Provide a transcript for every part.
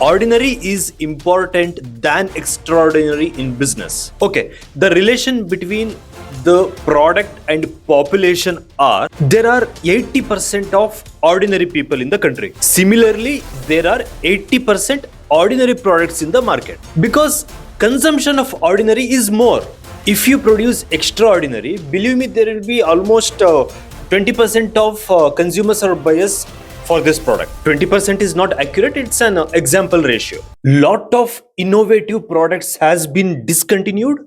Ordinary is important than extraordinary in business. Okay, the relation between the product and population are there are 80% of ordinary people in the country. Similarly, there are 80% ordinary products in the market because consumption of ordinary is more. If you produce extraordinary, believe me, there will be almost 20% of consumers or buyers for this product. 20% is not accurate, it's an example ratio. Lot of innovative products has been discontinued,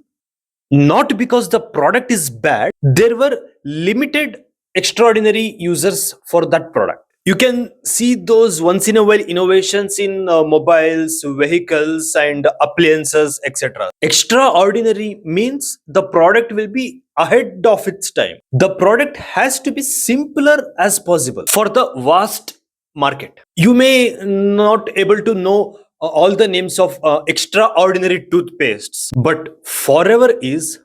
not because the product is bad, there were limited extraordinary users for that product. You can see those once in a while innovations in mobiles, vehicles, and appliances, etc. Extraordinary means the product will be ahead of its time. The product has to be simpler as possible for the vast market. You may not able to know all the names of extraordinary toothpastes, but forever is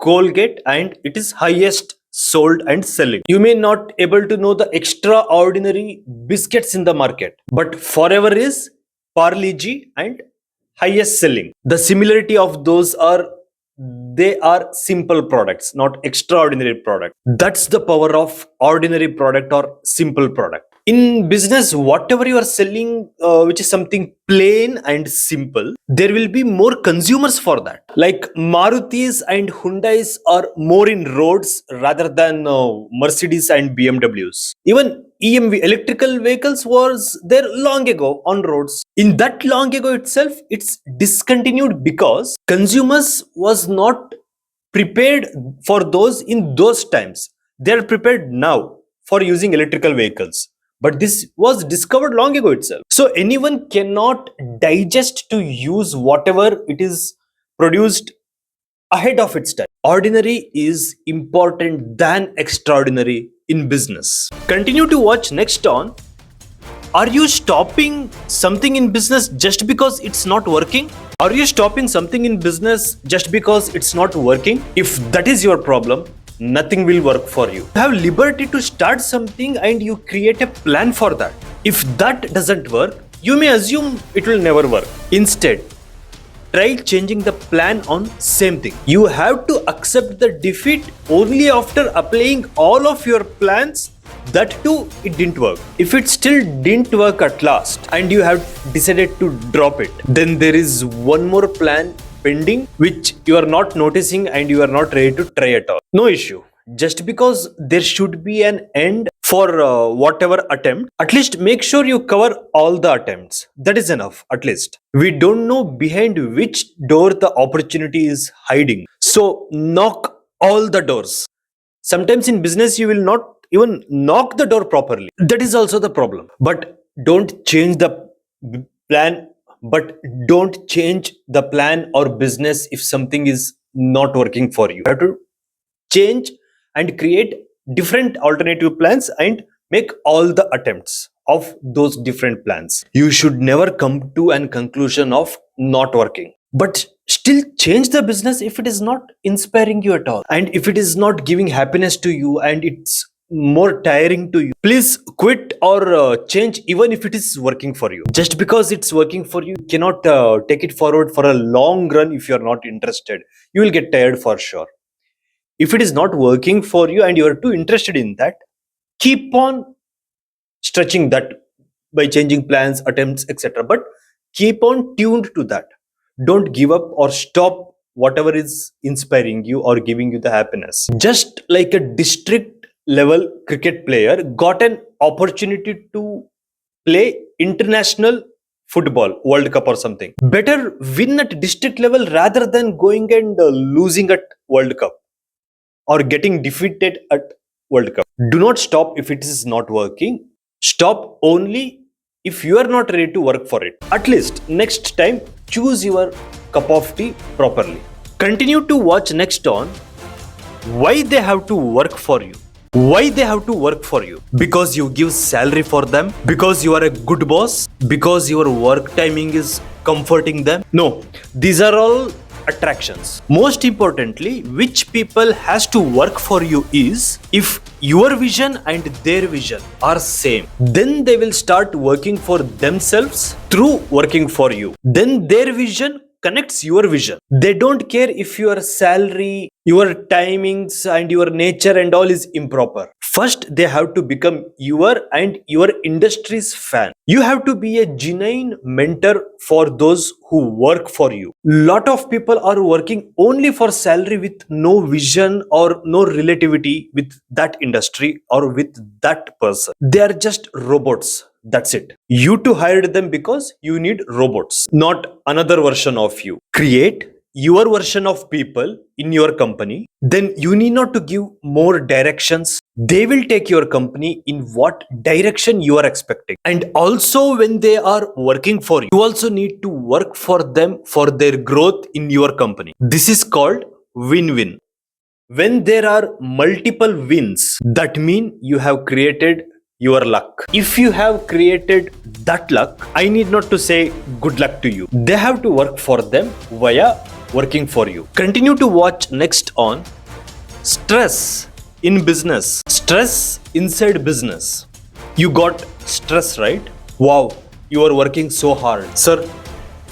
Colgate and it is highest sold and selling. You may not able to know the extraordinary biscuits in the market, but forever is Parle G and highest selling. The similarity of those are they are simple products, not extraordinary product. That's the power of ordinary product or simple product. In business, whatever you are selling, which is something plain and simple, there will be more consumers for that. Like Marutis and Hyundais are more in roads rather than Mercedes and BMWs. Even EMV, electrical vehicles, was there long ago on roads. In that long ago itself, it's discontinued because consumers was not prepared for those in those times. They are prepared now for using electrical vehicles, but this was discovered long ago itself. So anyone cannot digest to use whatever it is produced ahead of its time. Ordinary is important than extraordinary in business. Continue to watch next on. Are you stopping something in business just because it's not working? Are you stopping something in business just because it's not working? If that is your problem, nothing will work for you. You have liberty to start something and you create a plan for that. If that doesn't work, you may assume it will never work. Instead, try changing the plan on same thing. You have to accept the defeat only after applying all of your plans. That too, it didn't work. If it still didn't work at last and you have decided to drop it, then there is one more plan pending which you are not noticing and you are not ready to try at all. No issue. Just because there should be an end for whatever attempt, at least make sure you cover all the attempts. That is enough, at least. We don't know behind which door the opportunity is hiding. So knock all the doors. Sometimes in business, you will not even knock the door properly. That is also the problem. But don't change the plan. But don't change the plan or business if something is not working for you. You have to change and create different alternative plans and make all the attempts of those different plans. You should never come to an conclusion of not working, but still change the business if it is not inspiring you at all and if it is not giving happiness to you and it's more tiring to you. Please quit or change even if it is working for you. Just because it's working for you, cannot take it forward for a long run. If you're not interested, you will get tired for sure. If it is not working for you and you are too interested in that, keep on stretching that by changing plans, attempts, etc. But keep on tuned to that. Don't give up or stop whatever is inspiring you or giving you the happiness. Just like a district level cricket player got an opportunity to play international football World Cup or something. Better win at district level rather than going and losing at World Cup or getting defeated at World Cup. Do not stop if it is not working. Stop only if you are not ready to work for it. At least next time, choose your cup of tea properly. Continue to watch next on why they have to work for you. Why they have to work for you? Because you give salary for them? Because you are a good boss? Because your work timing is comforting them? No, these are all attractions. Most importantly, which people has to work for you is if your vision and their vision are same, then they will start working for themselves through working for you. Then their vision connects your vision. They don't care if your salary, your timings, and your nature and all is improper. First, they have to become your and your industry's fan. You have to be a genuine mentor for those who work for you. Lot of people are working only for salary with no vision or no relativity with that industry or with that person. They are just robots. That's it. You to hire them because you need robots, not another version of you. Create your version of people in your company. Then you need not to give more directions. They will take your company in what direction you are expecting. And also when they are working for you also need to work for them for their growth in your company. This is called win-win. When there are multiple wins, that mean you have created your luck. If you have created that luck, I need not to say good luck to you. They have to work for them via working for you. Continue to watch next on stress in business. Stress inside business. You got stress, right? Wow, you are working so hard. Sir,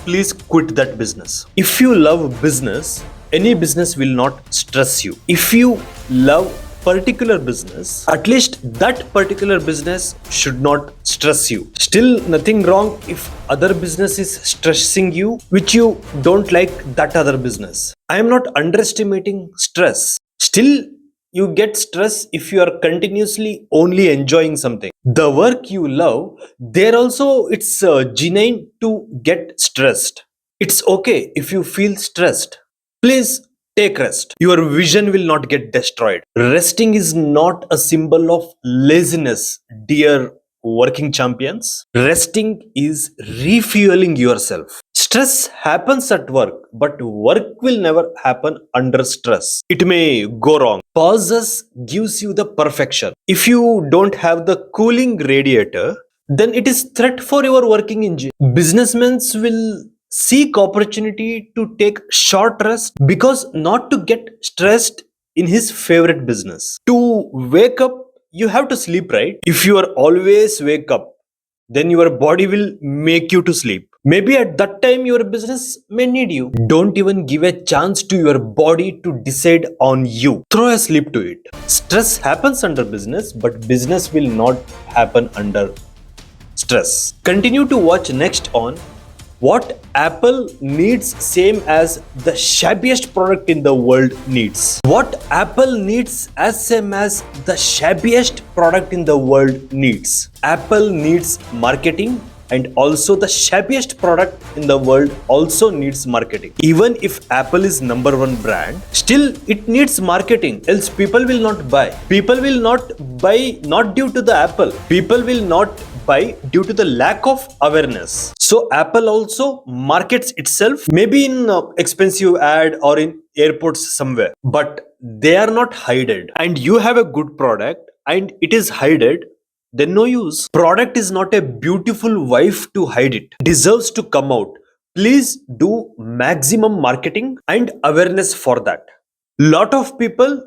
please quit that business. If you love business, any business will not stress you. If you love particular business, at least that particular business should not stress you. Still nothing wrong if other business is stressing you, which you don't like that other business. I am not underestimating stress. Still, you get stress if you are continuously only enjoying something. The work you love, there also it's genuine to get stressed. It's okay if you feel stressed. Please take rest. Your vision will not get destroyed. Resting is not a symbol of laziness, dear working champions. Resting is refueling yourself. Stress happens at work, but work will never happen under stress. It may go wrong. Pauses gives you the perfection. If you don't have the cooling radiator, then it is threat for your working engine. Businessmen will seek opportunity to take short rest because not to get stressed in his favorite business. To wake up, you have to sleep, right? If you are always wake up, then your body will make you to sleep. Maybe at that time your business may need you. Don't even give a chance to your body to decide on you. Throw a sleep to it. Stress happens under business, but business will not happen under stress. Continue to watch next on what Apple needs same as the shabbiest product in the world needs. What Apple needs as same as the shabbiest product in the world needs. Apple needs marketing, and also the shabbiest product in the world also needs marketing. Even if Apple is number one brand, still it needs marketing, else people will not buy. People will not buy not due to the Apple. People will not buy due to the lack of awareness. So Apple also markets itself maybe in expensive ad or in airports somewhere, but they are not hidden. And you have a good product and it is hidden, then no use. Product is not a beautiful wife to hide it. Deserves to come out. Please do maximum marketing and awareness for that. Lot of people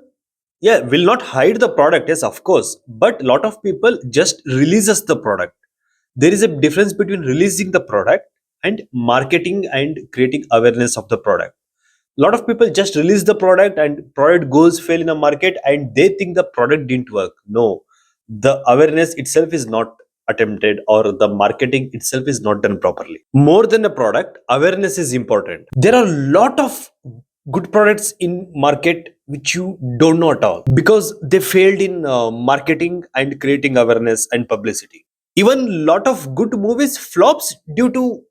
will not hide the product, yes, of course, but lot of people just releases the product. There is a difference between releasing the product and marketing and creating awareness of the product. Lot of people just release the product and product goes fail in the market and they think the product didn't work. No, the awareness itself is not attempted or the marketing itself is not done properly. More than a product, awareness is important. There are a lot of good products in market which you don't know at all because they failed in marketing and creating awareness and publicity. Even lot of good movies flops due to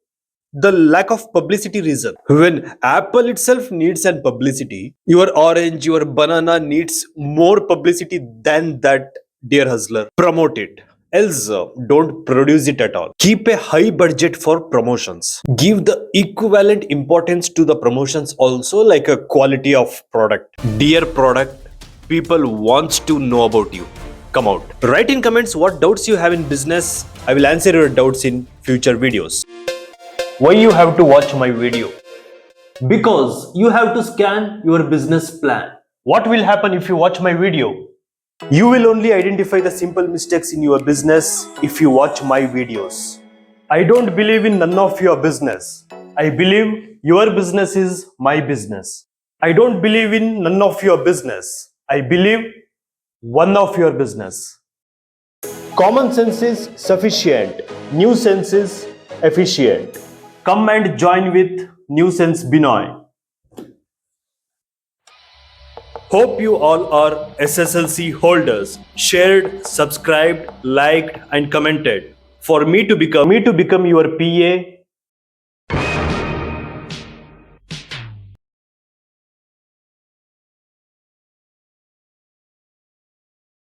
the lack of publicity reason. When Apple itself needs an publicity, your orange, your banana needs more publicity than that, dear hustler. Promote it. Else, don't produce it at all. Keep a high budget for promotions. Give the equivalent importance to the promotions also, like a quality of product. Dear product, people wants to know about you. Come out. Write in comments what doubts you have in business. I will answer your doubts in future videos. Why you have to watch my video? Because you have to scan your business plan. What will happen if you watch my video? You will only identify the simple mistakes in your business if you watch my videos. I don't believe in none of your business. I believe your business is my business. I don't believe in none of your business. I believe one of your business. Common sense is sufficient. New sense is efficient. Come and join with New Sense Benoy. Hope you all are SSLC holders, shared, subscribed, liked, and commented. For me to become your PA